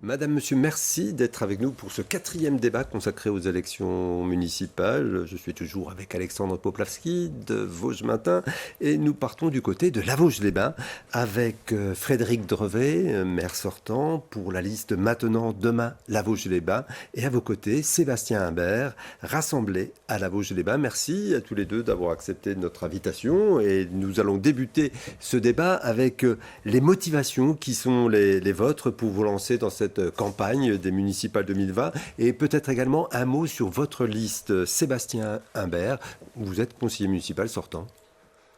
Madame, Monsieur, merci d'être avec nous pour ce 4e débat consacré aux élections municipales. Je suis toujours avec Alexandre Poplavski de Vosges-Matin et nous partons du côté de la Vosges-les-Bains avec Frédéric Drevet, maire sortant, pour la liste Maintenant, Demain, la Vosges-les-Bains. Et à vos côtés, Sébastien Imbert, rassemblé à la Vosges-les-Bains. Merci à tous les deux d'avoir accepté notre invitation et nous allons débuter ce débat avec les motivations qui sont les vôtres pour vous lancer dans cette campagne des municipales 2020 et peut-être également un mot sur votre liste. Sébastien Imbert, vous êtes conseiller municipal sortant.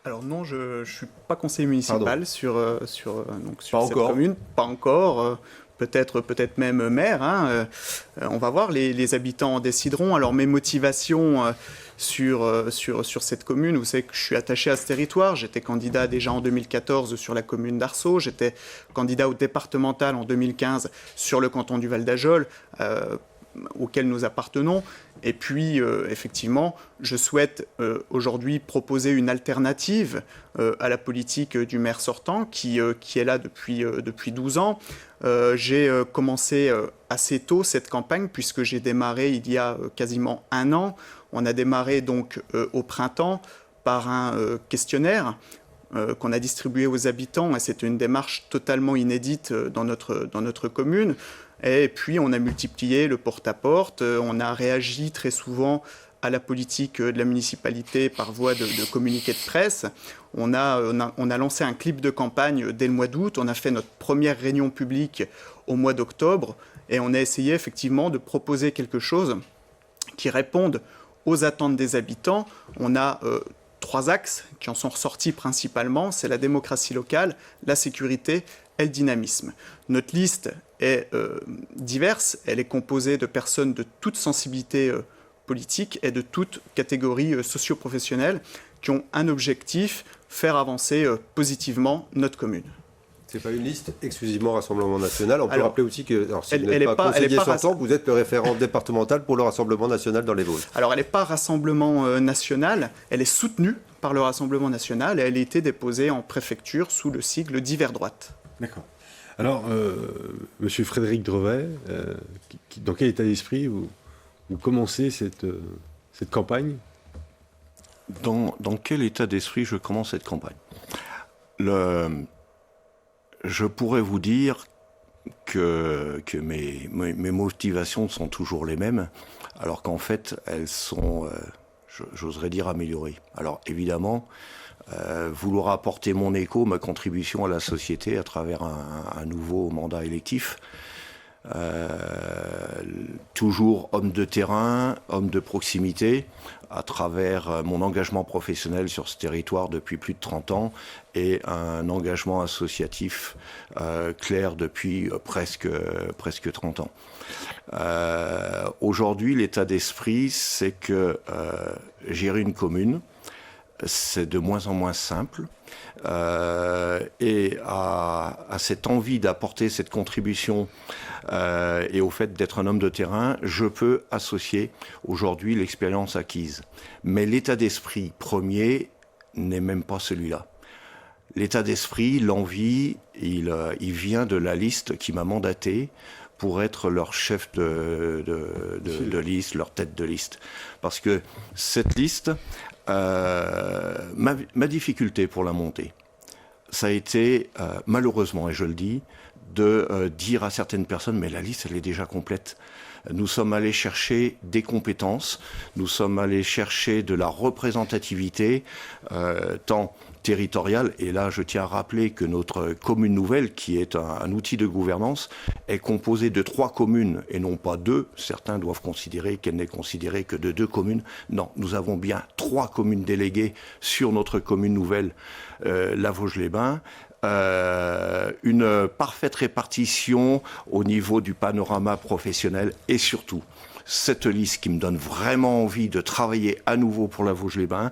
Alors non, je ne suis pas conseiller municipal sur Pas cette encore. commune, pas encore. Peut-être même maire. On va voir, les habitants en décideront. Alors mes motivations sur cette commune, vous savez que je suis attaché à ce territoire. J'étais candidat déjà en 2014 sur la commune d'Arceau. J'étais candidat au départemental en 2015 sur le canton du Val d'Ajol, auquel nous appartenons. Et puis, effectivement, je souhaite aujourd'hui proposer une alternative à la politique du maire sortant qui est là depuis 12 ans. J'ai commencé assez tôt cette campagne puisque j'ai démarré il y a quasiment un an. On a démarré donc au printemps par un questionnaire qu'on a distribué aux habitants. Et c'est une démarche totalement inédite dans notre commune. Et puis, on a multiplié le porte-à-porte. On a réagi très souvent à la politique de la municipalité par voie de communiqué de presse. On a lancé un clip de campagne dès le mois d'août. On a fait notre première réunion publique au mois d'octobre. Et on a essayé effectivement de proposer quelque chose qui réponde aux attentes des habitants. On a 3 axes qui en sont ressortis principalement. C'est la démocratie locale, la sécurité et le dynamisme. Notre liste est diverse. Elle est composée de personnes de toute sensibilité politique et de toute catégorie socio-professionnelle qui ont un objectif, faire avancer positivement notre commune. Ce n'est pas une liste exclusivement Rassemblement National. On peut rappeler aussi que si vous elle n'êtes est pas pas- elle est conseiller pas sortant, vous êtes le référent départemental pour le Rassemblement National dans les Vosges. Alors, elle n'est pas Rassemblement National, elle est soutenue par le Rassemblement National et elle a été déposée en préfecture sous le sigle Divers Droite. D'accord. Alors, Monsieur Frédéric Drevet, dans quel état d'esprit vous commencez cette campagne ? Dans quel état d'esprit je commence cette campagne ? Je pourrais vous dire que mes motivations sont toujours les mêmes, alors qu'en fait, elles sont, j'oserais dire, améliorées. Alors évidemment, vouloir apporter mon écho, ma contribution à la société à travers un nouveau mandat électif. Toujours homme de terrain, homme de proximité, à travers mon engagement professionnel sur ce territoire depuis plus de 30 ans et un engagement associatif clair depuis presque 30 ans. Aujourd'hui, l'état d'esprit, c'est que gérer une commune, c'est de moins en moins simple. Et à cette envie d'apporter cette contribution et au fait d'être un homme de terrain, je peux associer aujourd'hui l'expérience acquise. Mais l'état d'esprit premier n'est même pas celui-là. L'état d'esprit, l'envie, il vient de la liste qui m'a mandaté pour être leur chef de liste, leur tête de liste. Parce que cette liste, ma difficulté pour la monter, ça a été, malheureusement, et je le dis, de dire à certaines personnes, mais la liste, elle est déjà complète. Nous sommes allés chercher des compétences, nous sommes allés chercher de la représentativité, tant territoriale, et là je tiens à rappeler que notre commune nouvelle, qui est un outil de gouvernance, est composée de 3 communes et non pas 2. Certains doivent considérer qu'elle n'est considérée que de 2 communes. Non, nous avons bien 3 communes déléguées sur notre commune nouvelle, la Vosges-les-Bains. Une parfaite répartition au niveau du panorama professionnel et surtout cette liste qui me donne vraiment envie de travailler à nouveau pour la Vosges-les-Bains.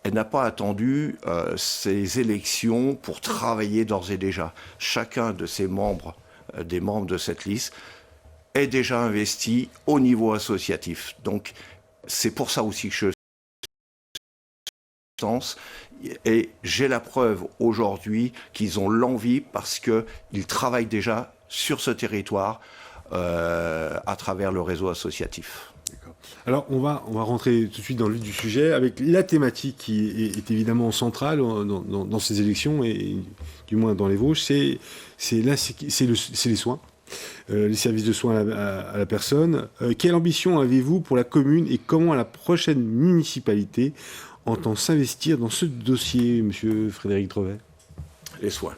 Elle n'a pas attendu ces élections pour travailler d'ores et déjà. Chacun de ces membres, des membres de cette liste, est déjà investi au niveau associatif. Donc c'est pour ça aussi que je pense. Et j'ai la preuve aujourd'hui qu'ils ont l'envie parce qu'ils travaillent déjà sur ce territoire à travers le réseau associatif. D'accord. Alors, on va rentrer tout de suite dans le vif du sujet avec la thématique qui est évidemment centrale dans ces élections, et du moins dans les Vosges, c'est les soins. Les services de soins à la personne. Quelle ambition avez-vous pour la commune et comment la prochaine municipalité entend s'investir dans ce dossier, monsieur Frédéric Drevet? Les soins.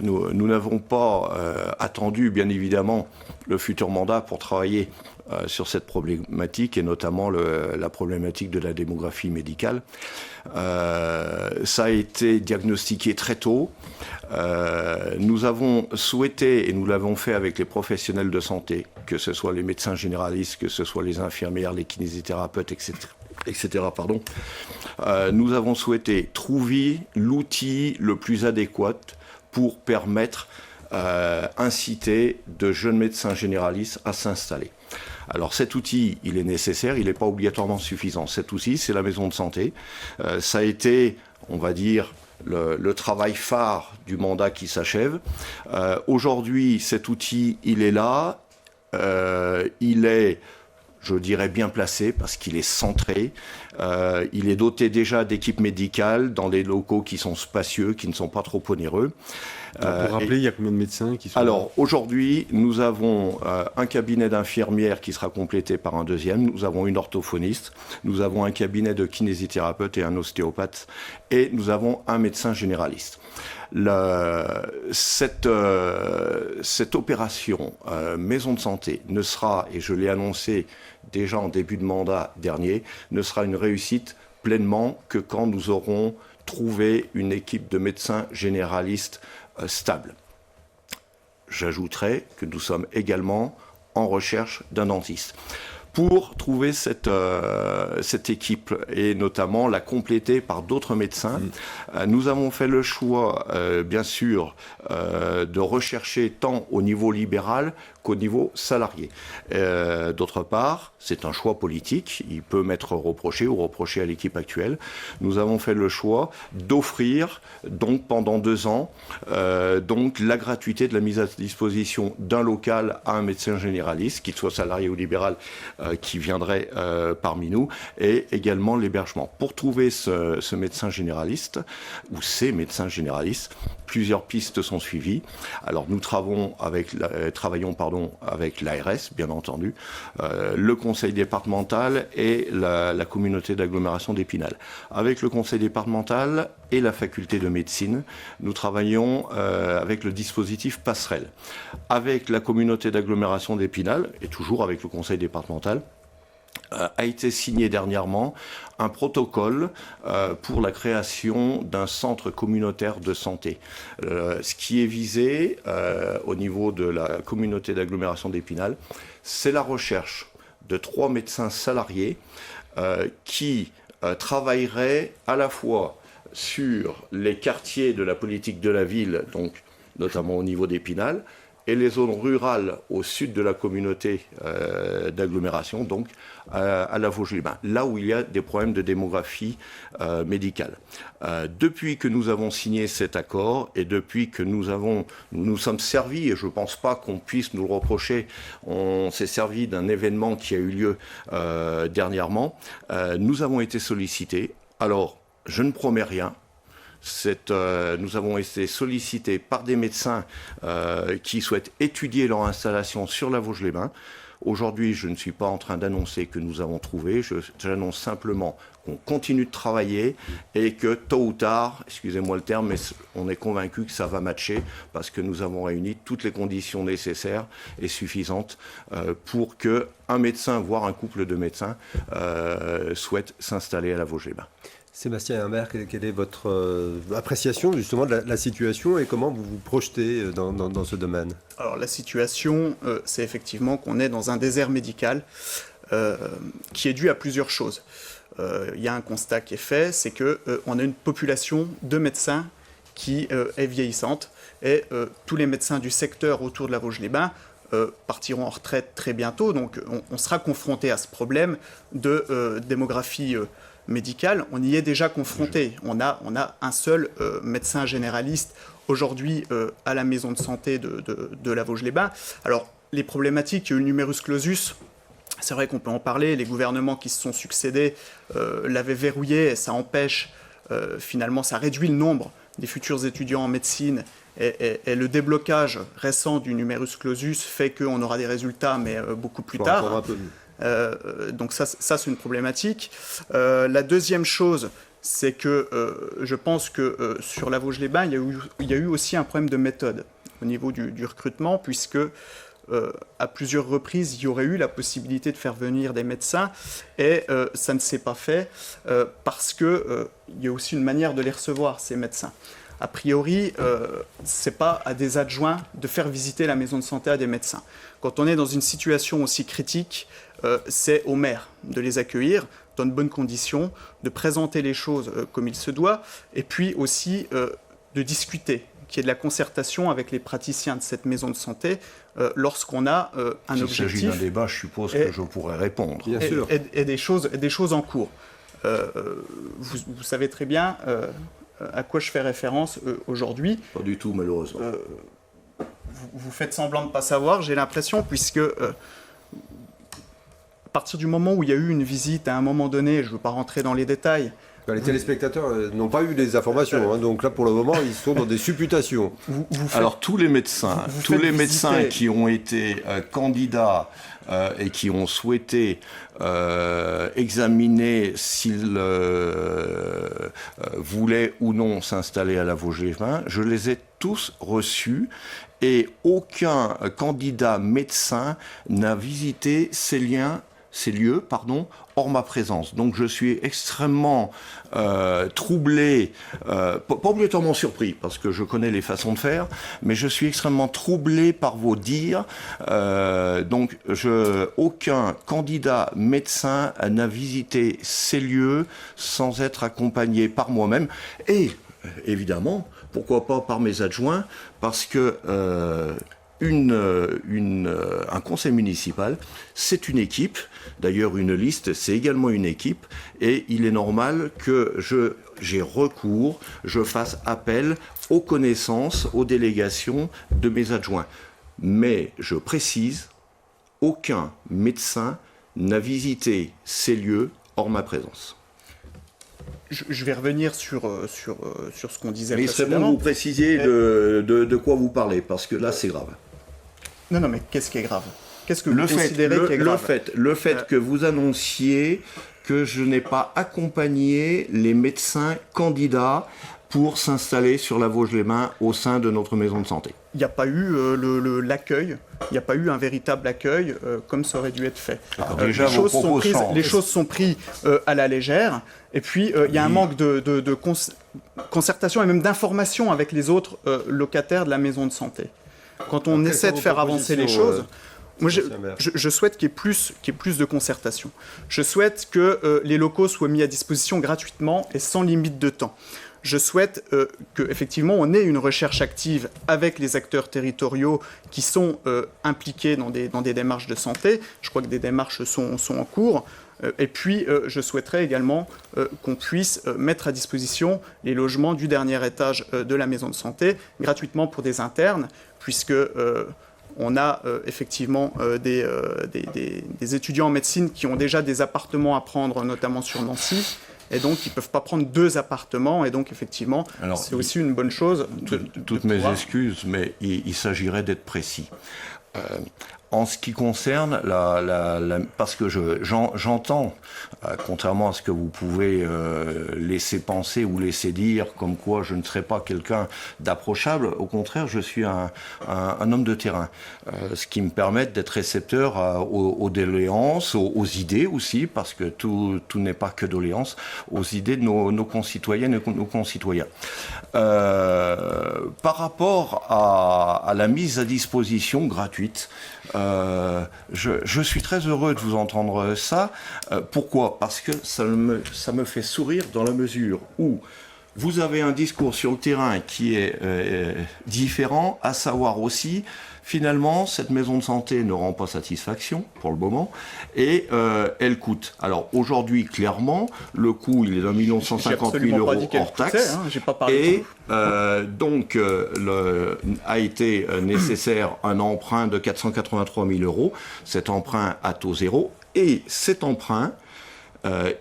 Nous n'avons pas attendu, bien évidemment, le futur mandat pour travailler sur cette problématique, et notamment la problématique de la démographie médicale. Ça a été diagnostiqué très tôt. Nous avons souhaité, et nous l'avons fait avec les professionnels de santé, que ce soit les médecins généralistes, que ce soit les infirmières, les kinésithérapeutes, etc. Nous avons souhaité trouver l'outil le plus adéquat pour permettre, inciter de jeunes médecins généralistes à s'installer. Alors cet outil, il est nécessaire, il n'est pas obligatoirement suffisant. Cet outil, c'est la maison de santé. Ça a été, on va dire, le travail phare du mandat qui s'achève. Aujourd'hui, cet outil, il est là. Il est, je dirais, bien placé parce qu'il est centré. Il est doté déjà d'équipes médicales dans des locaux qui sont spacieux, qui ne sont pas trop onéreux. Pour rappeler, il y a combien de médecins qui sont... Alors, aujourd'hui, nous avons un cabinet d'infirmières qui sera complété par un deuxième. Nous avons une orthophoniste. Nous avons un cabinet de kinésithérapeute et un ostéopathe. Et nous avons un médecin généraliste. Cette opération maison de santé ne sera, et je l'ai annoncé déjà en début de mandat dernier, ne sera une réussite pleinement que quand nous aurons trouvé une équipe de médecins généralistes stable. J'ajouterai que nous sommes également en recherche d'un dentiste. Pour trouver cette équipe et notamment la compléter par d'autres médecins, nous avons fait le choix, bien sûr, de rechercher tant au niveau libéral qu'au niveau salarié. D'autre part, c'est un choix politique, il peut m'être reproché ou reproché à l'équipe actuelle. Nous avons fait le choix d'offrir, donc pendant 2 ans, donc la gratuité de la mise à disposition d'un local à un médecin généraliste, qu'il soit salarié ou libéral, qui viendrait parmi nous, et également l'hébergement. Pour trouver ce médecin généraliste, ou ces médecins généralistes, plusieurs pistes sont suivies. Alors nous travaillons avec l'ARS, bien entendu, le conseil départemental et la communauté d'agglomération d'Épinal. Avec le conseil départemental et la faculté de médecine, nous travaillons avec le dispositif Passerelle. Avec la communauté d'agglomération d'Épinal, et toujours avec le conseil départemental, a été signé dernièrement un protocole pour la création d'un centre communautaire de santé. Ce qui est visé au niveau de la communauté d'agglomération d'Épinal, c'est la recherche de 3 médecins salariés qui travailleraient à la fois sur les quartiers de la politique de la ville, donc notamment au niveau d'Épinal, et les zones rurales au sud de la communauté d'agglomération, donc à la Vosges-les-Bains, là où il y a des problèmes de démographie médicale. Depuis que nous avons signé cet accord et depuis que nous sommes servis, et je ne pense pas qu'on puisse nous le reprocher, on s'est servi d'un événement qui a eu lieu dernièrement, nous avons été sollicités. Alors, je ne promets rien. Nous avons été sollicités par des médecins qui souhaitent étudier leur installation sur la Vosges-les-Bains. Aujourd'hui, je ne suis pas en train d'annoncer que nous avons trouvé, j'annonce simplement qu'on continue de travailler et que tôt ou tard, excusez-moi le terme, mais on est convaincu que ça va matcher parce que nous avons réuni toutes les conditions nécessaires et suffisantes pour qu'un médecin, voire un couple de médecins, souhaite s'installer à la Vosges-les-Bains. Sébastien Humbert, quelle est votre appréciation justement de la situation et comment vous vous projetez dans ce domaine? Alors la situation, c'est effectivement qu'on est dans un désert médical qui est dû à plusieurs choses. Il y a un constat qui est fait, c'est qu'on a une population de médecins qui est vieillissante et tous les médecins du secteur autour de la Vosges-les-Bains partiront en retraite très bientôt. Donc on sera confronté à ce problème de démographie médicale. On y est déjà confronté. On a un seul médecin généraliste aujourd'hui à la maison de santé de la Vosges-les-Bains. Alors, les problématiques, il y a eu le numerus clausus. C'est vrai qu'on peut en parler, les gouvernements qui se sont succédés l'avaient verrouillé, et ça empêche, finalement, ça réduit le nombre des futurs étudiants en médecine, et le déblocage récent du numerus clausus fait qu'on aura des résultats, mais beaucoup plus tard. Donc ça c'est une problématique. La deuxième chose, c'est que je pense que sur la Vosges-les-Bains, il y a eu aussi un problème de méthode au niveau du recrutement, puisque à plusieurs reprises, il y aurait eu la possibilité de faire venir des médecins, et ça ne s'est pas fait parce qu'il y a aussi une manière de les recevoir, ces médecins. A priori, ce n'est pas à des adjoints de faire visiter la maison de santé à des médecins. Quand on est dans une situation aussi critique, c'est au maire de les accueillir dans de bonnes conditions, de présenter les choses comme il se doit, et puis aussi de discuter, qu'il y ait de la concertation avec les praticiens de cette maison de santé lorsqu'on a un objectif. S'il s'agit d'un débat, je suppose que je pourrais répondre. Bien sûr. Et des choses en cours. Vous savez très bien à quoi je fais référence aujourd'hui. Pas du tout, malheureusement. Vous faites semblant de ne pas savoir, j'ai l'impression, puisque à partir du moment où il y a eu une visite, à un moment donné, je ne veux pas rentrer dans les détails. Les téléspectateurs n'ont pas eu les informations, donc là pour le moment ils sont dans des supputations. Alors tous les médecins, qui ont été candidats et qui ont souhaité examiner s'ils voulaient ou non s'installer à la Vosges-les-Bains, je les ai tous reçus. Et aucun candidat médecin n'a visité ces lieux, hors ma présence. Donc je suis extrêmement troublé, pas obligatoirement surpris, parce que je connais les façons de faire, mais je suis extrêmement troublé par vos dires. Donc aucun candidat médecin n'a visité ces lieux sans être accompagné par moi-même. Et évidemment, pourquoi pas par mes adjoints, parce que un conseil municipal, c'est une équipe. D'ailleurs, une liste, c'est également une équipe. Et il est normal que j'ai recours, je fasse appel aux connaissances, aux délégations de mes adjoints. Mais je précise, aucun médecin n'a visité ces lieux hors ma présence. Je vais revenir sur ce qu'on disait mais précédemment. il serait bon que vous précisiez de quoi vous parlez, parce que là, c'est grave. Non, mais qu'est-ce qui est grave? Qu'est-ce que vous considérez qui est grave? Le fait que vous annonciez que je n'ai pas accompagné les médecins candidats pour s'installer sur la Vosges-les-Bains au sein de notre maison de santé. Il n'y a pas eu l'accueil, il n'y a pas eu un véritable accueil comme ça aurait dû être fait. Alors, déjà, les choses sont prises à la légère, et puis il y a un manque de concertation et même d'information avec les autres locataires de la maison de santé. Quand on essaie de faire avancer les choses, moi je souhaite qu'il y ait plus de concertation. Je souhaite que les locaux soient mis à disposition gratuitement et sans limite de temps. Je souhaite qu'effectivement on ait une recherche active avec les acteurs territoriaux qui sont impliqués dans des démarches de santé. Je crois que des démarches sont en cours. Et puis je souhaiterais également qu'on puisse mettre à disposition les logements du dernier étage de la maison de santé gratuitement pour des internes, puisque on a effectivement des étudiants en médecine qui ont déjà des appartements à prendre, notamment sur Nancy. Et donc, ils ne peuvent pas prendre 2 appartements. Et donc, effectivement, c'est aussi une bonne chose. Toutes mes excuses, mais il s'agirait d'être précis. En ce qui concerne parce que j'entends, contrairement à ce que vous pouvez laisser penser ou laisser dire, comme quoi je ne serais pas quelqu'un d'approchable, au contraire, je suis un homme de terrain. Ce qui me permet d'être récepteur aux doléances, aux idées aussi, parce que tout n'est pas que doléances, aux idées de nos concitoyennes et nos concitoyens. Par rapport à la mise à disposition gratuite, je suis très heureux de vous entendre ça. Pourquoi? Parce que ça me fait sourire dans la mesure où Vous avez un discours sur le terrain qui est différent, à savoir aussi, finalement, cette maison de santé ne rend pas satisfaction pour le moment et elle coûte. Alors aujourd'hui, clairement, le coût, il est d'1 150 000 € hors taxe. J'ai pas parlé et donc, a été nécessaire un emprunt de 483 000 €, cet emprunt à taux zéro, et cet emprunt,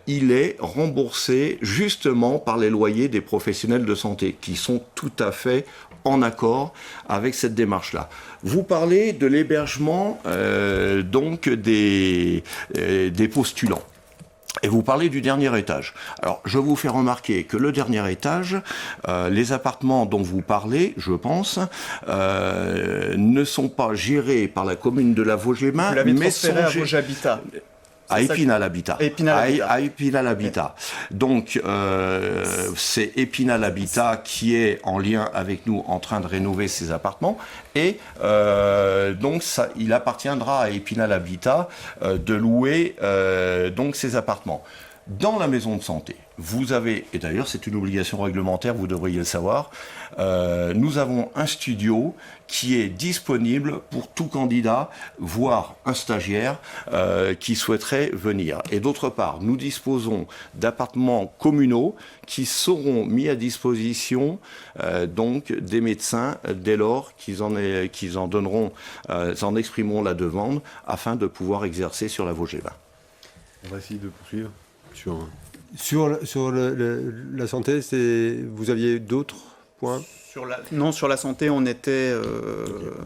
il est remboursé justement par les loyers des professionnels de santé qui sont tout à fait en accord avec cette démarche-là. Vous parlez de l'hébergement donc des postulants. Et vous parlez du dernier étage. Alors, je vous fais remarquer que le dernier étage, les appartements dont vous parlez, je pense, ne sont pas gérés par la commune de la Vosges-les-Bains, mais sont à Vosges Habitat. À Épinal Habitat. À Épinal Habitat. Donc, c'est Épinal Habitat qui est en lien avec nous en train de rénover ses appartements. Et donc, il appartiendra à Épinal Habitat de louer donc ces appartements. Dans la maison de santé, vous avez, et d'ailleurs c'est une obligation réglementaire, vous devriez le savoir, nous avons un studio qui est disponible pour tout candidat, voire un stagiaire qui souhaiterait venir. Et d'autre part, nous disposons d'appartements communaux qui seront mis à disposition donc des médecins dès lors qu'ils en donneront, en exprimeront la demande afin de pouvoir exercer sur la Vosges-les-Bains. On va essayer de poursuivre. Sur la santé, vous aviez d'autres points ? Sur la santé, on était...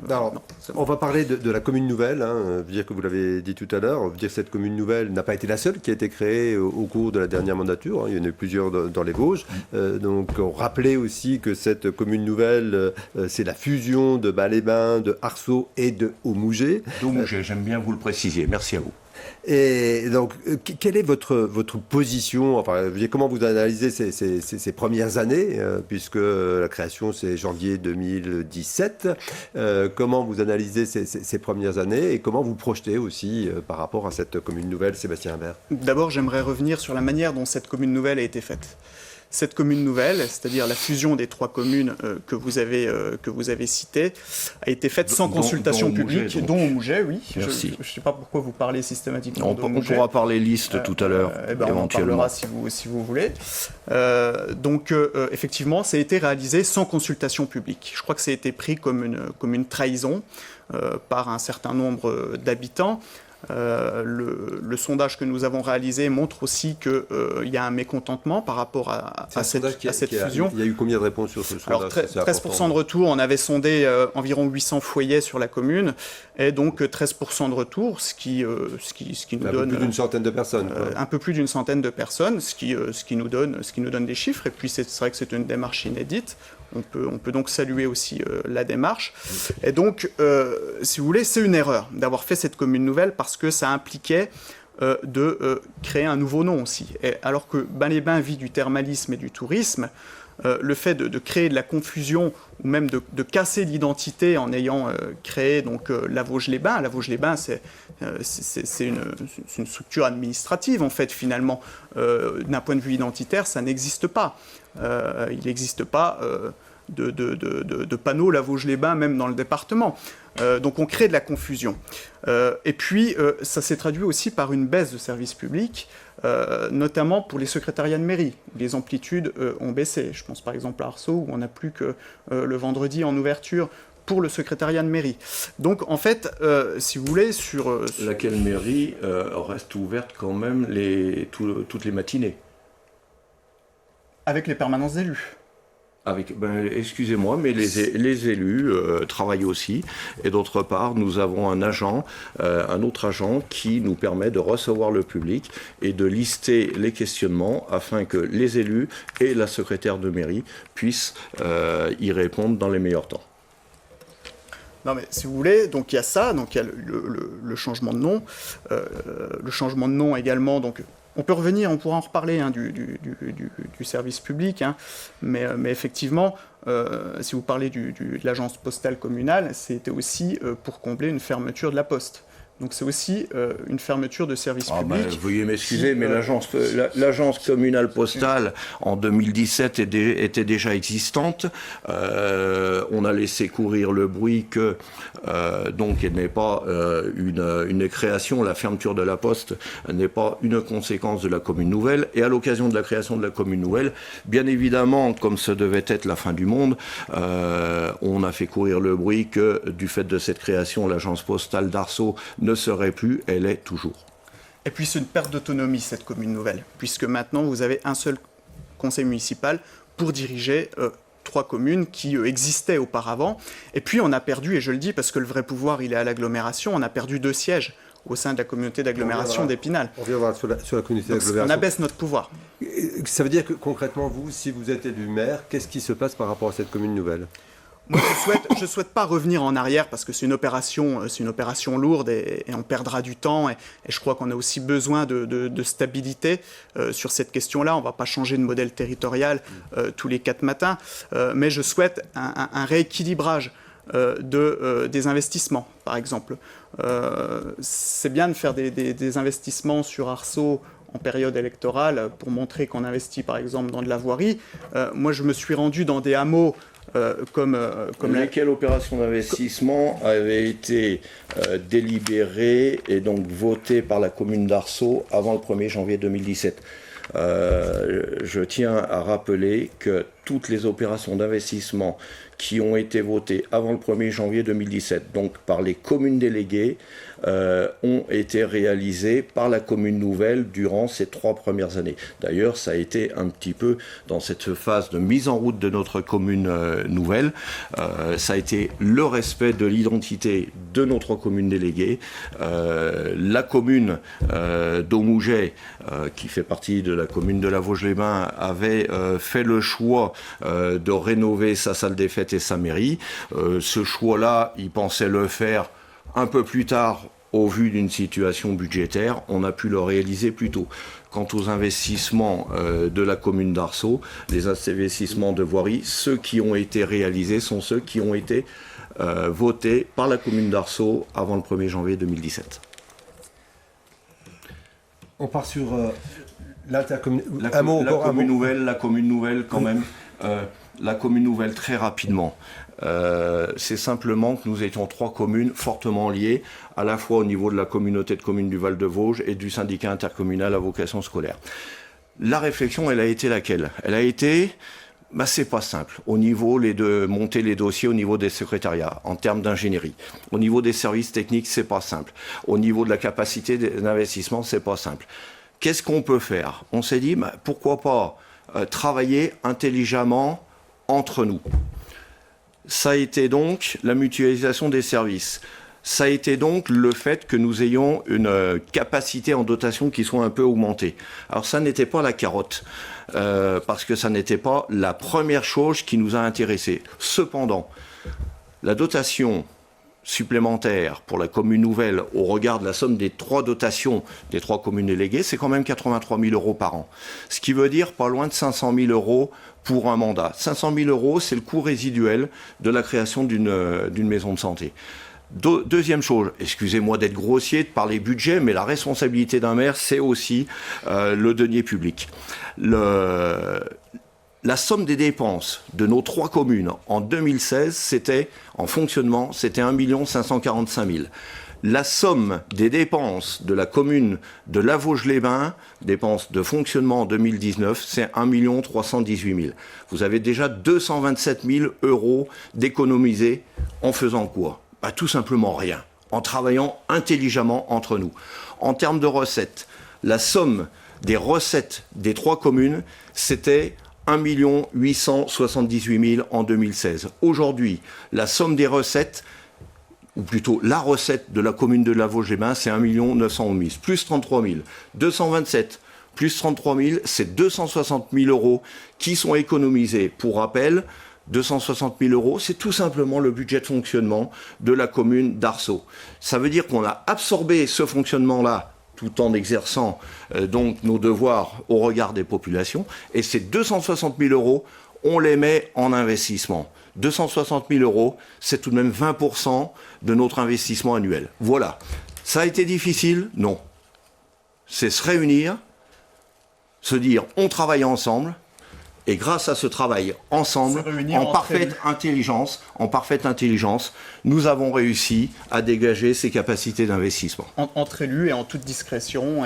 Alors, on va parler de la commune nouvelle, dire que vous l'avez dit tout à l'heure, dire que cette commune nouvelle n'a pas été la seule qui a été créée au cours de la dernière mandature, il y en a eu plusieurs dans les Vosges, donc on rappelait aussi que cette commune nouvelle, c'est la fusion de Bas-les-Bains, de Arceaux et de Haut-Mougé. Haut-Mougé, j'aime bien vous le préciser, merci à vous. Et donc, quelle est votre position, enfin, comment vous analysez ces premières années, puisque la création c'est janvier 2017, comment vous analysez ces premières années et comment vous projetez aussi par rapport à cette commune nouvelle, Sébastien Imbert ? D'abord, j'aimerais revenir sur la manière dont cette commune nouvelle a été faite. Cette commune nouvelle, c'est-à-dire la fusion des 3 communes que vous avez citées, a été faite sans consultation publique, dont Haut-Mougé, oui. Merci. Je ne sais pas pourquoi vous parlez systématiquement on pourra parler liste tout à l'heure, éventuellement. On en parlera si vous voulez. Donc, effectivement, ça a été réalisé sans consultation publique. Je crois que ça a été pris comme une trahison par un certain nombre d'habitants. Le sondage que nous avons réalisé montre aussi qu'il y a un mécontentement par rapport à cette fusion. Il y a eu combien de réponses sur ce sondage ? Alors 13% de retour, on avait sondé environ 800 foyers sur la commune, et donc 13% de retour, ce qui nous donne... Un peu plus d'une centaine de personnes. Un peu plus d'une centaine de personnes, ce qui nous donne des chiffres, et puis c'est vrai que c'est une démarche inédite. On peut donc saluer aussi la démarche. Et donc, si vous voulez, c'est une erreur d'avoir fait cette commune nouvelle parce que ça impliquait de créer un nouveau nom aussi. Et alors que Bas-les-Bains vit du thermalisme et du tourisme, le fait de créer de la confusion ou même de casser l'identité en ayant créé donc la Vosges-les-Bains. La Vosges-les-Bains, c'est une structure administrative en fait finalement. D'un point de vue identitaire, ça n'existe pas. Il n'existe pas de panneaux la Vosges-les-Bains même dans le département. Donc on crée de la confusion. Et puis ça s'est traduit aussi par une baisse de services publics, notamment pour les secrétariats de mairie. Les amplitudes ont baissé. Je pense par exemple à Arceaux où on n'a plus que le vendredi en ouverture pour le secrétariat de mairie. Donc en fait, si vous voulez, sur... Laquelle mairie reste ouverte quand même toutes les matinées. Avec les permanences d'élus. Excusez-moi, mais les élus travaillent aussi. Et d'autre part, nous avons un autre agent qui nous permet de recevoir le public et de lister les questionnements afin que les élus et la secrétaire de mairie puissent y répondre dans les meilleurs temps. Non mais si vous voulez, donc il y a ça, donc il y a le changement de nom, le changement de nom également, donc on peut revenir, on pourra en reparler du service public, mais effectivement, si vous parlez de l'agence postale communale, c'était aussi pour combler une fermeture de la poste. Donc c'est aussi une fermeture de services publics. Veuillez m'excuser, mais l'agence communale postale en 2017 était déjà existante. On a laissé courir le bruit que donc elle n'est pas une création, la fermeture de la poste n'est pas une conséquence de la commune nouvelle. Et à l'occasion de la création de la commune nouvelle, bien évidemment, comme ce devait être la fin du monde, on a fait courir le bruit que du fait de cette création, l'agence postale d'Arceau ne serait plus, elle est toujours. Et puis c'est une perte d'autonomie, cette commune nouvelle, puisque maintenant vous avez un seul conseil municipal pour diriger 3 communes qui existaient auparavant. Et puis on a perdu, et je le dis parce que le vrai pouvoir il est à l'agglomération, on a perdu 2 sièges au sein de la communauté d'agglomération d'Épinal. On vient voir sur la communauté d'agglomération. On abaisse notre pouvoir. Ça veut dire que concrètement, vous, si vous êtes élu maire, qu'est-ce qui se passe par rapport à cette commune nouvelle ? Moi, je souhaite pas revenir en arrière parce que c'est une opération lourde et on perdra du temps et je crois qu'on a aussi besoin de stabilité sur cette question-là. On va pas changer de modèle territorial tous les 4 matins, mais je souhaite un rééquilibrage des investissements, par exemple. C'est bien de faire des investissements sur Arceau en période électorale pour montrer qu'on investit, par exemple, dans de la voirie. Moi, je me suis rendu dans des hameaux comme lesquelles opérations d'investissement avaient été délibérées et donc votées par la commune d'Arceau avant le 1er janvier 2017. Je tiens à rappeler que toutes les opérations d'investissement qui ont été votées avant le 1er janvier 2017, donc par les communes déléguées, ont été réalisées par la commune nouvelle durant ces 3 premières années. D'ailleurs, ça a été un petit peu dans cette phase de mise en route de notre commune nouvelle, ça a été le respect de l'identité de notre commune déléguée. La commune d'Aumouget, qui fait partie de la commune de la Vosges-les-Bains, avait fait le choix de rénover sa salle des fêtes et sa mairie. Ce choix-là, il pensait le faire un peu plus tard au vu d'une situation budgétaire. On a pu le réaliser plus tôt. Quant aux investissements de la commune d'Arceau, les investissements de voirie, ceux qui ont été réalisés sont ceux qui ont été votés par la commune d'Arceau avant le 1er janvier 2017. On part sur la commune nouvelle quand même. La commune nouvelle, très rapidement. C'est simplement que nous étions 3 communes fortement liées, à la fois au niveau de la communauté de communes du Val-de-Vosges et du syndicat intercommunal à vocation scolaire. La réflexion, elle a été laquelle ? Elle a été, c'est pas simple, au niveau de monter les dossiers au niveau des secrétariats, en termes d'ingénierie. Au niveau des services techniques, c'est pas simple. Au niveau de la capacité d'investissement, c'est pas simple. Qu'est-ce qu'on peut faire ? On s'est dit, pourquoi pas travailler intelligemment entre nous. Ça a été donc la mutualisation des services. Ça a été donc le fait que nous ayons une capacité en dotation qui soit un peu augmentée. Alors ça n'était pas la carotte, parce que ça n'était pas la première chose qui nous a intéressés. Cependant, la dotation supplémentaire pour la commune nouvelle au regard de la somme des 3 dotations des 3 communes déléguées, c'est quand même 83 000 € par an. Ce qui veut dire pas loin de 500 000 € pour un mandat. 500 000 €, c'est le coût résiduel de la création d'une maison de santé. Deuxième chose, excusez-moi d'être grossier, de parler budget, mais la responsabilité d'un maire, c'est aussi le denier public. La somme des dépenses de nos 3 communes en 2016, c'était, en fonctionnement, c'était 1 545 000. La somme des dépenses de la commune de la Vosges-les-Bains, dépenses de fonctionnement en 2019, c'est 1 318 000. Vous avez déjà 227 000 € d'économisés en faisant quoi ? Tout simplement rien, en travaillant intelligemment entre nous. En termes de recettes, la somme des recettes des 3 communes, c'était 1 878 000 en 2016. Aujourd'hui, la somme des recettes, ou plutôt la recette de la commune de la Vosges-les-Bains, c'est 1 911 000, plus 33 000. 227 plus 33 000, c'est 260 000 € qui sont économisés. Pour rappel, 260 000 €, c'est tout simplement le budget de fonctionnement de la commune d'Arceau. Ça veut dire qu'on a absorbé ce fonctionnement-là tout en exerçant donc nos devoirs au regard des populations. Et ces 260 000 €, on les met en investissement. 260 000 €, c'est tout de même 20% de notre investissement annuel. Voilà. Ça a été difficile? Non. C'est se réunir, se dire on travaille ensemble, et grâce à ce travail ensemble, en parfaite intelligence, nous avons réussi à dégager ces capacités d'investissement. Entre élus et en toute discrétion.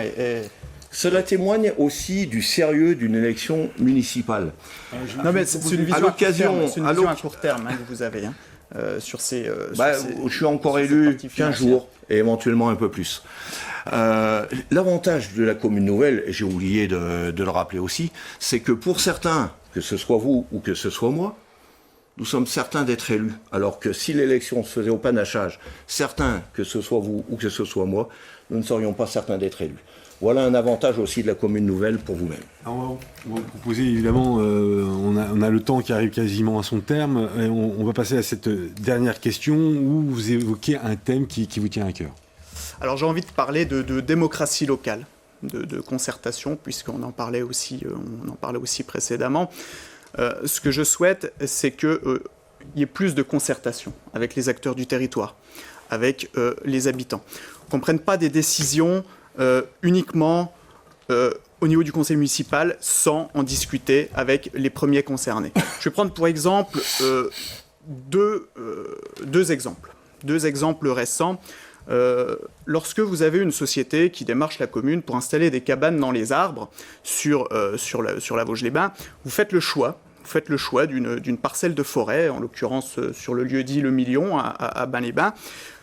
Cela témoigne aussi du sérieux d'une élection municipale. Non, mais c'est une vision à court terme que vous avez sur ces... je suis encore élu 15 jours et éventuellement un peu plus. L'avantage de la commune nouvelle, et j'ai oublié de le rappeler aussi, c'est que pour certains, que ce soit vous ou que ce soit moi, nous sommes certains d'être élus. Alors que si l'élection se faisait au panachage, certains, que ce soit vous ou que ce soit moi, nous ne serions pas certains d'être élus. Voilà un avantage aussi de la commune nouvelle pour vous-même. On va vous proposer, évidemment, on a le temps qui arrive quasiment à son terme, et on va passer à cette dernière question où vous évoquez un thème qui vous tient à cœur. Alors j'ai envie de parler de démocratie locale, de concertation, puisqu'on en parlait aussi, précédemment. Ce que je souhaite, c'est qu'il y ait plus de concertation avec les acteurs du territoire, avec les habitants. Qu'on ne prenne pas des décisions uniquement au niveau du conseil municipal sans en discuter avec les premiers concernés. Je vais prendre pour exemple deux exemples récents. Lorsque vous avez une société qui démarche la commune pour installer des cabanes dans les arbres sur la Vosges-les-Bains, vous faites le choix d'une parcelle de forêt, en l'occurrence sur le lieu dit Le Million à Bains-les-Bains,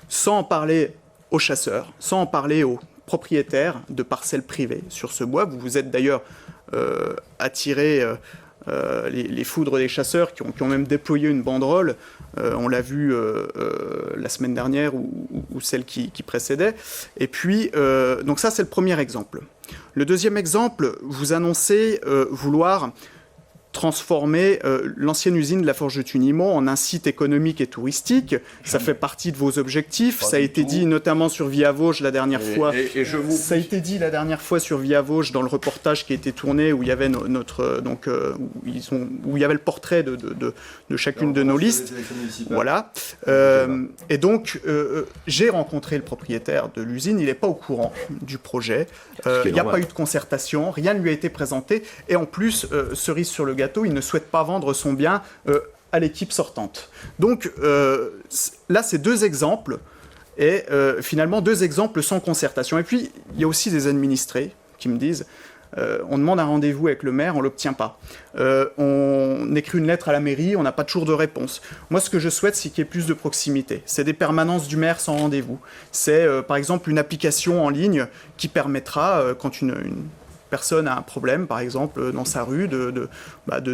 sans en parler aux chasseurs, sans en parler aux propriétaires de parcelles privées sur ce bois. Vous vous êtes d'ailleurs attiré les foudres des chasseurs qui ont même déployé une banderole. On l'a vu la semaine dernière ou celle qui précédait. Et puis, donc ça, c'est le premier exemple. Le deuxième exemple, vous annoncez vouloir transformer l'ancienne usine de la Forge de Tunimont en un site économique et touristique. Ça fait partie de vos objectifs. Ça a été dit notamment sur Via Vosges la dernière fois. Ça a été dit la dernière fois sur Via Vosges dans le reportage qui a été tourné où il y avait où il y avait le portrait de chacune de nos listes. Voilà. Et donc j'ai rencontré le propriétaire de l'usine. Il n'est pas au courant du projet. Il n'y a pas eu de concertation. Rien ne lui a été présenté. Et en plus, cerise sur le gâteau, il ne souhaite pas vendre son bien à l'équipe sortante. Donc là, c'est deux exemples, et finalement deux exemples sans concertation. Et puis, il y a aussi des administrés qui me disent on demande un rendez-vous avec le maire, on ne l'obtient pas. On écrit une lettre à la mairie, on n'a pas toujours de réponse. Moi, ce que je souhaite, c'est qu'il y ait plus de proximité. C'est des permanences du maire sans rendez-vous. C'est, par exemple, une application en ligne qui permettra, quand une personne a un problème, par exemple, dans sa rue, de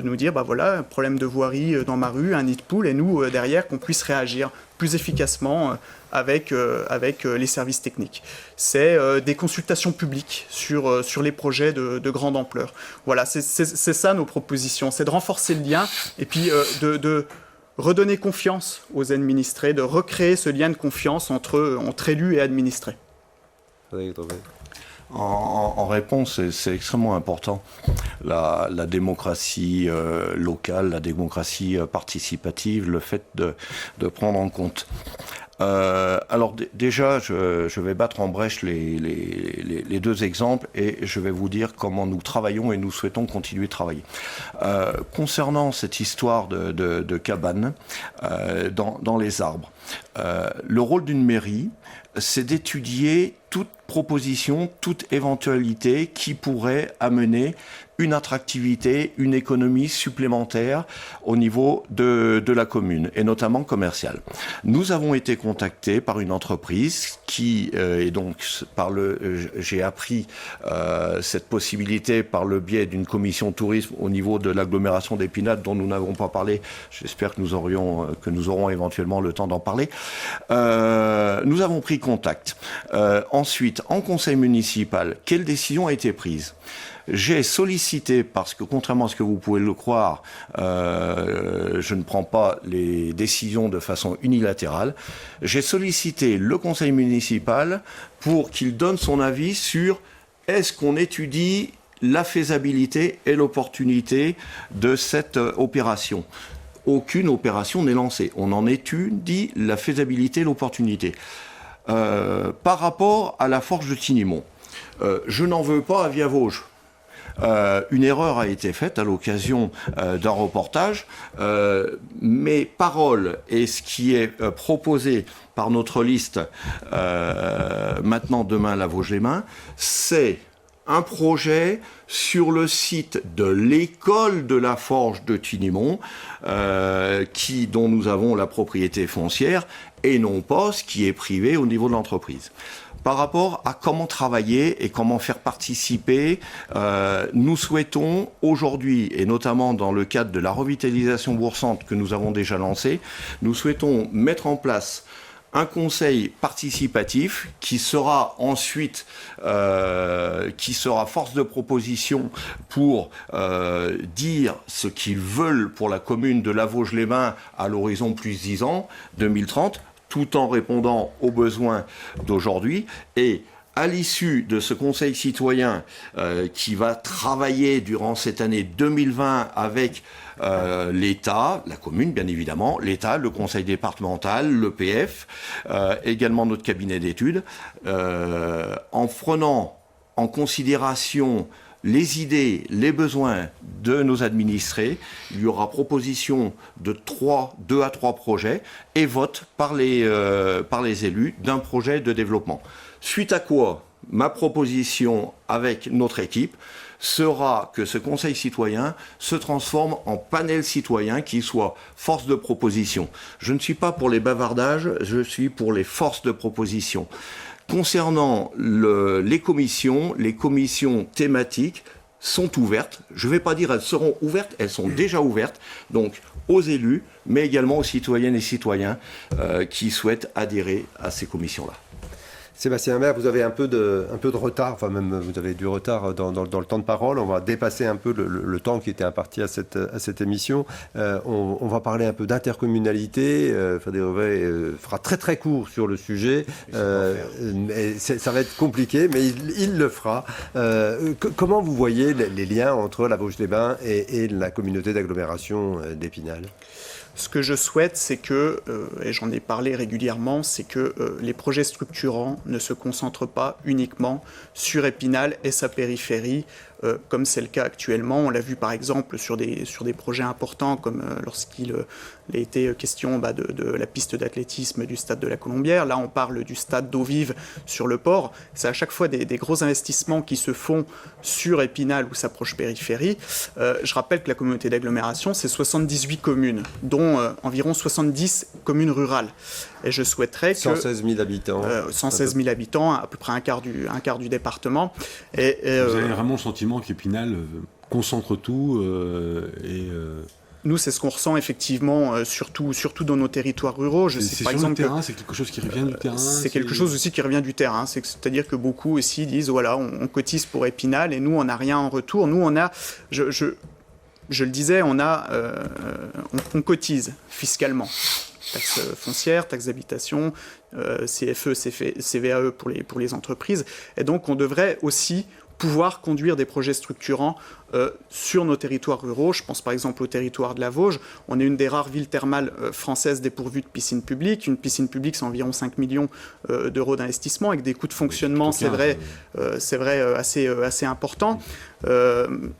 nous dire, voilà, un problème de voirie dans ma rue, un nid de poule, et nous, derrière, qu'on puisse réagir plus efficacement avec les services techniques. C'est des consultations publiques sur les projets de grande ampleur. Voilà, c'est ça nos propositions, c'est de renforcer le lien, et puis de redonner confiance aux administrés, de recréer ce lien de confiance entre élus et administrés. En réponse, c'est extrêmement important, la démocratie locale, la démocratie participative, le fait de prendre en compte. Alors déjà, je vais battre en brèche les deux exemples et je vais vous dire comment nous travaillons et nous souhaitons continuer de travailler. Concernant cette histoire de cabane dans les arbres, le rôle d'une mairie, c'est d'étudier toute proposition, toute éventualité qui pourrait amener une attractivité, une économie supplémentaire au niveau de la commune, et notamment commerciale. Nous avons été contactés par une entreprise qui, et donc j'ai appris cette possibilité par le biais d'une commission tourisme au niveau de l'agglomération d'Épinal, dont nous n'avons pas parlé. J'espère que nous aurons éventuellement le temps d'en parler. Nous avons pris contact. Ensuite, en conseil municipal, quelle décision a été prise ? J'ai sollicité, parce que contrairement à ce que vous pouvez le croire, je ne prends pas les décisions de façon unilatérale, j'ai sollicité le conseil municipal pour qu'il donne son avis sur est-ce qu'on étudie la faisabilité et l'opportunité de cette opération. Aucune opération n'est lancée. On en étudie la faisabilité et l'opportunité. par rapport à la forge de Tinimont. Je n'en veux pas à Via Vosges. Une erreur a été faite à l'occasion d'un reportage. Mes paroles et ce qui est proposé par notre liste maintenant, demain, la Vosges-les-Mains, c'est un projet sur le site de l'école de la forge de Tinimont, dont nous avons la propriété foncière, et non pas ce qui est privé au niveau de l'entreprise. Par rapport à comment travailler et comment faire participer, nous souhaitons aujourd'hui, et notamment dans le cadre de la revitalisation boursante que nous avons déjà lancée, nous souhaitons mettre en place un conseil participatif qui sera ensuite qui sera force de proposition pour dire ce qu'ils veulent pour la commune de La Vosges-les-Bains à l'horizon plus 10 ans, 2030, tout en répondant aux besoins d'aujourd'hui. Et à l'issue de ce conseil citoyen qui va travailler durant cette année 2020 avec l'État, la commune bien évidemment, l'État, le conseil départemental, l'EPF, également notre cabinet d'études, en prenant en considération les idées, les besoins de nos administrés, il y aura proposition de 2 à 3 projets et vote par les élus d'un projet de développement. Suite à quoi, ma proposition avec notre équipe sera que ce conseil citoyen se transforme en panel citoyen qui soit force de proposition. Je ne suis pas pour les bavardages, je suis pour les forces de proposition. Concernant les commissions thématiques sont ouvertes. Je ne vais pas dire elles seront ouvertes, elles sont déjà ouvertes. Donc aux élus, mais également aux citoyennes et citoyens qui souhaitent adhérer à ces commissions-là. Sébastien Maire, vous avez un peu de retard, enfin même vous avez du retard dans le temps de parole. On va dépasser un peu le temps qui était imparti à cette émission. On va parler un peu d'intercommunalité. Frédéric Rouvet fera très très court sur le sujet. Ça va être compliqué, mais il le fera. Comment vous voyez les liens entre la Vosges-les-Bains et la communauté d'agglomération d'Épinal ? Ce que je souhaite, c'est que, et j'en ai parlé régulièrement, c'est que les projets structurants ne se concentrent pas uniquement sur Épinal et sa périphérie, comme c'est le cas actuellement. On l'a vu par exemple sur des projets importants, comme lorsqu'il a été question de la piste d'athlétisme du stade de la Colombière. Là, on parle du stade d'eau vive sur le port. C'est à chaque fois des gros investissements qui se font sur Épinal ou sa proche périphérie. Je rappelle que la communauté d'agglomération, c'est 78 communes, dont environ 70 communes rurales. Et je souhaiterais que... 116 000 habitants. 116 000 habitants, à peu près un quart du département. Vous avez vraiment le sentiment qu'Épinal concentre tout Nous, c'est ce qu'on ressent effectivement, surtout dans nos territoires ruraux. C'est par exemple le terrain, c'est quelque chose qui revient du terrain. C'est quelque chose aussi qui revient du terrain. C'est-à-dire que beaucoup aussi disent voilà, on cotise pour Épinal et nous, on n'a rien en retour. Nous, on a, je le disais, on cotise fiscalement. Taxe foncière, taxe d'habitation, CFE, CVAE pour les entreprises. Et donc, on devrait aussi pouvoir conduire des projets structurants sur nos territoires ruraux. Je pense par exemple au territoire de la Vosges. On est une des rares villes thermales françaises dépourvues de piscine publique. Une piscine publique, c'est environ 5 millions d'euros d'investissement, avec des coûts de fonctionnement, c'est vrai, assez importants. Il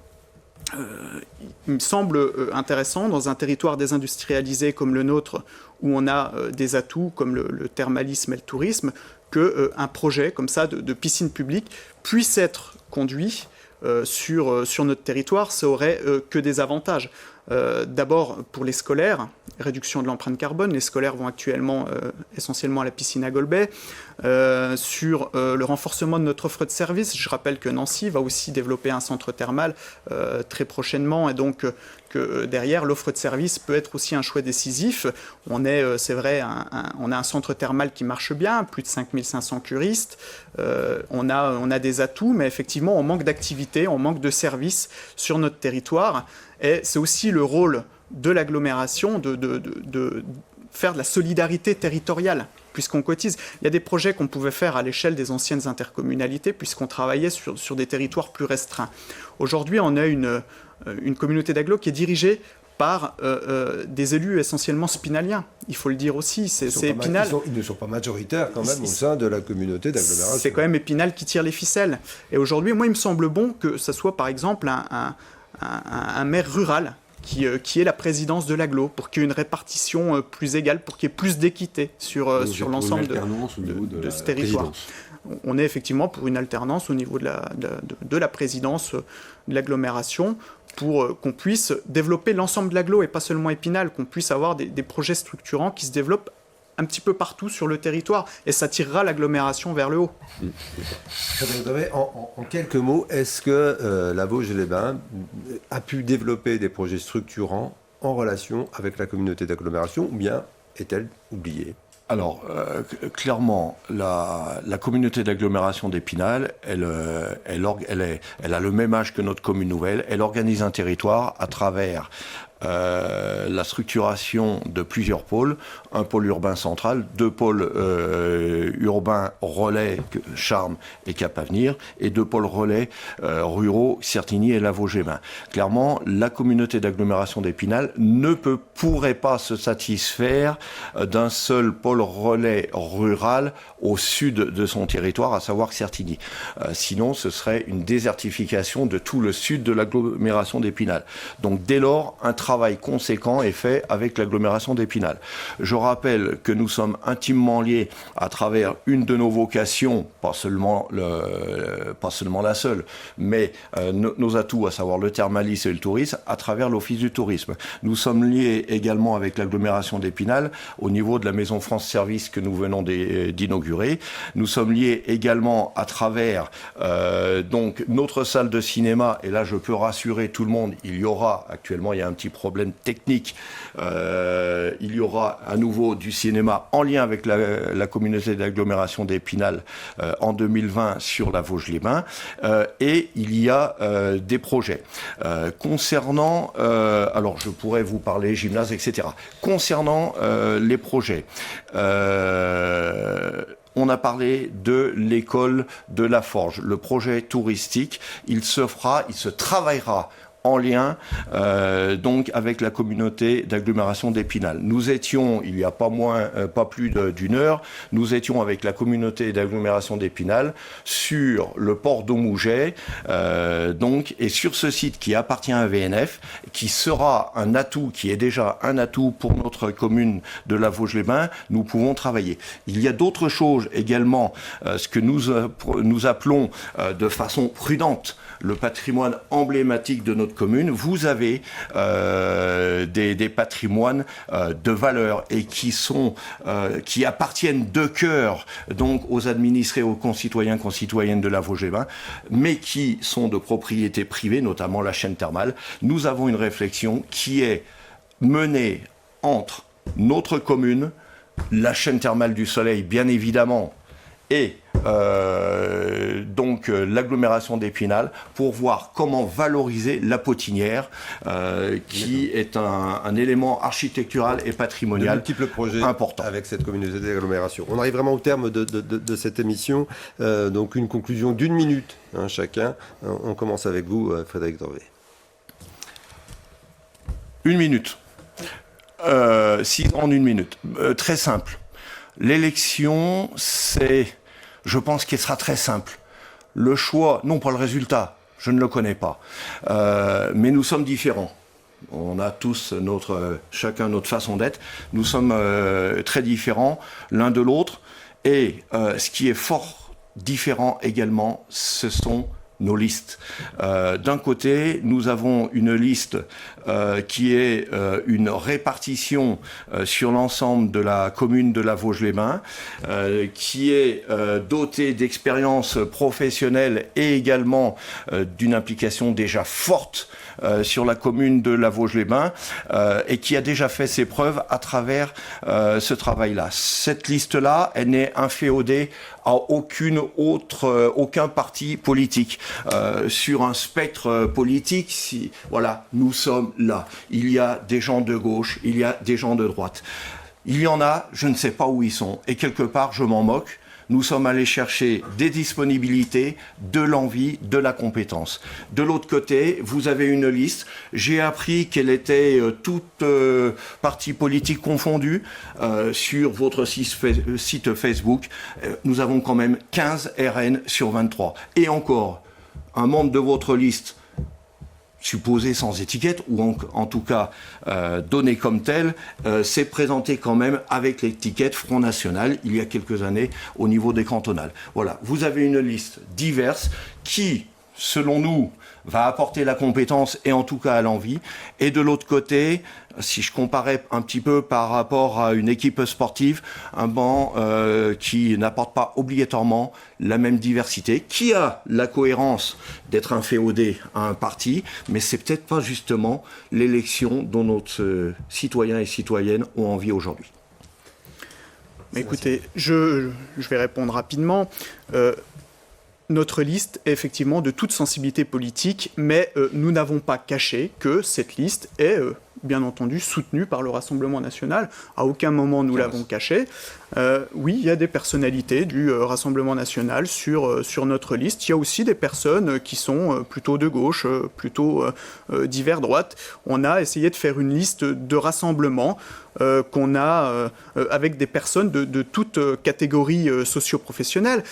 me semble intéressant, dans un territoire désindustrialisé comme le nôtre, où on a des atouts comme le thermalisme et le tourisme, qu'un projet comme ça de piscine publique puisse être conduit sur notre territoire. Ça aurait que des avantages. D'abord pour les scolaires, réduction de l'empreinte carbone. Les scolaires vont actuellement essentiellement à la piscine à Golbet. Sur le renforcement de notre offre de services, je rappelle que Nancy va aussi développer un centre thermal très prochainement, et donc que derrière l'offre de services peut être aussi un choix décisif. On est, c'est vrai, on a un centre thermal qui marche bien, plus de 5500 curistes. On a des atouts, mais effectivement on manque d'activité, on manque de services sur notre territoire. Et c'est aussi le rôle de l'agglomération de faire de la solidarité territoriale, puisqu'on cotise. Il y a des projets qu'on pouvait faire à l'échelle des anciennes intercommunalités, puisqu'on travaillait sur des territoires plus restreints. Aujourd'hui, on a une communauté d'agglo qui est dirigée par des élus essentiellement spinaliens. Il faut le dire aussi. C'est Épinal. Ils ne sont pas majoritaires quand même au sein de la communauté d'agglomération. C'est quand même Épinal qui tire les ficelles. Et aujourd'hui, moi, il me semble bon que ce soit par exemple un maire rural qui est la présidence de l'agglo, pour qu'il y ait une répartition plus égale, pour qu'il y ait plus d'équité sur l'ensemble de ce territoire. On est effectivement pour une alternance au niveau de la présidence de l'agglomération, pour qu'on puisse développer l'ensemble de l'agglo et pas seulement Épinal, qu'on puisse avoir des projets structurants qui se développent un petit peu partout sur le territoire, et ça tirera l'agglomération vers le haut. En quelques mots, est-ce que la Vosges-les-Bains a pu développer des projets structurants en relation avec la communauté d'agglomération, ou bien est-elle oubliée ? Alors, clairement, la communauté d'agglomération d'Épinal, elle a le même âge que notre commune nouvelle. Elle organise un territoire à travers la structuration de plusieurs pôles, un pôle urbain central, 2 pôles urbains relais, Charmes et Cap-Avenir, et 2 pôles relais ruraux, Certigny et la Vosges-les-Bains. Clairement, la communauté d'agglomération d'Épinal ne pourrait pas se satisfaire d'un seul pôle relais rural au sud de son territoire, à savoir Certigny. Sinon, ce serait une désertification de tout le sud de l'agglomération d'Épinal. Donc, dès lors, un travail conséquent est fait avec l'agglomération d'Épinal. Je rappelle que nous sommes intimement liés à travers une de nos vocations, pas seulement la seule, mais nos atouts, à savoir le thermalisme et le tourisme, à travers l'Office du tourisme. Nous sommes liés également avec l'agglomération d'Épinal au niveau de la Maison France Service que nous venons d'inaugurer. Nous sommes liés également à travers donc notre salle de cinéma, et là je peux rassurer tout le monde, il y a un petit problème technique, il y aura à nouveau du cinéma en lien avec la communauté d'agglomération d'Épinal en 2020 sur la Vosges-les-Bains, et il y a des projets. Concernant, alors je pourrais vous parler gymnase, etc. Concernant les projets, on a parlé de l'école de la Forge. Le projet touristique, il se travaillera en lien donc avec la communauté d'agglomération d'Épinal. Nous étions, il n'y a pas plus d'une heure, nous étions avec la communauté d'agglomération d'Épinal sur le port d'Aumouget, donc, et sur ce site qui appartient à VNF, qui sera un atout, qui est déjà un atout pour notre commune de la Vosges-les-Bains, nous pouvons travailler. Il y a d'autres choses également, ce que nous appelons de façon prudente le patrimoine emblématique de notre commune. Vous avez des patrimoines de valeur et qui appartiennent de cœur donc aux administrés, aux concitoyennes de la Vosges-les-Bains, mais qui sont de propriété privée, notamment la chaîne thermale. Nous avons une réflexion qui est menée entre notre commune, la chaîne thermale du Soleil, bien évidemment, et donc l'agglomération d'Épinal, pour voir comment valoriser la Potinière, qui est un élément architectural et patrimonial important. De multiples projets avec cette communauté d'agglomération. On arrive vraiment au terme de cette émission, donc une conclusion d'1 minute chacun. On commence avec vous, Frédéric Dorvé. 1 minute. En 1 minute. Très simple. L'élection, je pense qu'il sera très simple. Le choix, non pas le résultat, je ne le connais pas, mais nous sommes différents. On a tous chacun notre façon d'être. Nous sommes très différents l'un de l'autre. Et ce qui est fort différent également, ce sont nos listes. D'un côté, nous avons une liste qui est une répartition sur l'ensemble de la commune de la Vosges-les-Bains, qui est dotée d'expérience professionnelle et également d'une implication déjà forte sur la commune de la Vosges-les-Bains, et qui a déjà fait ses preuves à travers ce travail-là. Cette liste-là, elle n'est inféodée à aucun parti politique. Sur un spectre politique, voilà, nous sommes là. Il y a des gens de gauche, il y a des gens de droite. Il y en a, je ne sais pas où ils sont, et quelque part, je m'en moque. Nous sommes allés chercher des disponibilités, de l'envie, de la compétence. De l'autre côté, vous avez une liste. J'ai appris qu'elle était toute partie politique confondue sur votre site Facebook. Nous avons quand même 15 RN sur 23. Et encore, un membre de votre liste supposé sans étiquette, ou en tout cas donné comme tel, s'est présenté quand même avec l'étiquette Front National il y a quelques années au niveau des cantonales. Voilà, vous avez une liste diverse qui, selon nous, va apporter la compétence et en tout cas l'envie. Et de l'autre côté, si je comparais un petit peu par rapport à une équipe sportive, un banc qui n'apporte pas obligatoirement la même diversité, qui a la cohérence d'être un féodé à un parti, mais c'est peut-être pas justement l'élection dont nos citoyens et citoyennes ont envie aujourd'hui. Écoutez, je vais répondre rapidement. Notre liste est effectivement de toute sensibilité politique, mais nous n'avons pas caché que cette liste est bien entendu soutenue par le Rassemblement national. À aucun moment nous l'avons caché. Oui, il y a des personnalités du Rassemblement national sur notre liste. Il y a aussi des personnes qui sont plutôt de gauche, plutôt divers droite. On a essayé de faire une liste de rassemblement qu'on a avec des personnes de toute catégorie socio-professionnelle.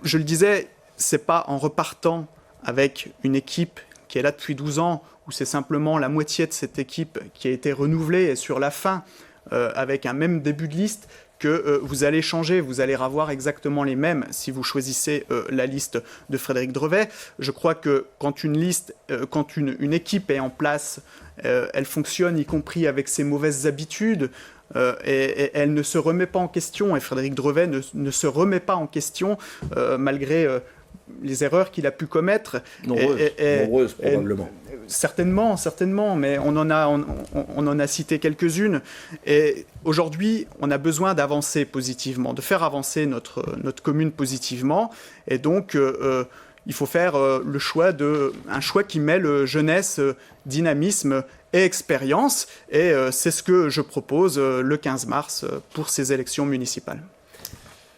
Je le disais, c'est pas en repartant avec une équipe qui est là depuis 12 ans, où c'est simplement la moitié de cette équipe qui a été renouvelée et sur la fin, avec un même début de liste, que vous allez changer, vous allez avoir exactement les mêmes si vous choisissez la liste de Frédéric Drevet. Je crois que quand une liste, quand une équipe est en place, elle fonctionne y compris avec ses mauvaises habitudes, et elle ne se remet pas en question, et Frédéric Drevet ne se remet pas en question malgré les erreurs qu'il a pu commettre. Nombreuses probablement. Certainement, mais on en a cité quelques-unes. Et aujourd'hui, on a besoin d'avancer positivement, de faire avancer notre commune positivement. Et donc, il faut faire un choix qui mêle jeunesse, dynamisme et expérience. Et c'est ce que je propose le 15 mars pour ces élections municipales.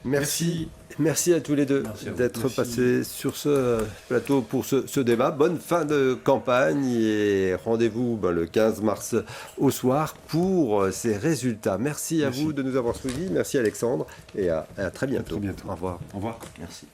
Merci à tous les deux d'être passés sur ce plateau pour ce débat. Bonne fin de campagne et rendez-vous le 15 mars au soir pour ces résultats. Merci à vous de nous avoir suivis. Merci Alexandre et à très bientôt. À très bientôt. Au revoir. Au revoir. Merci.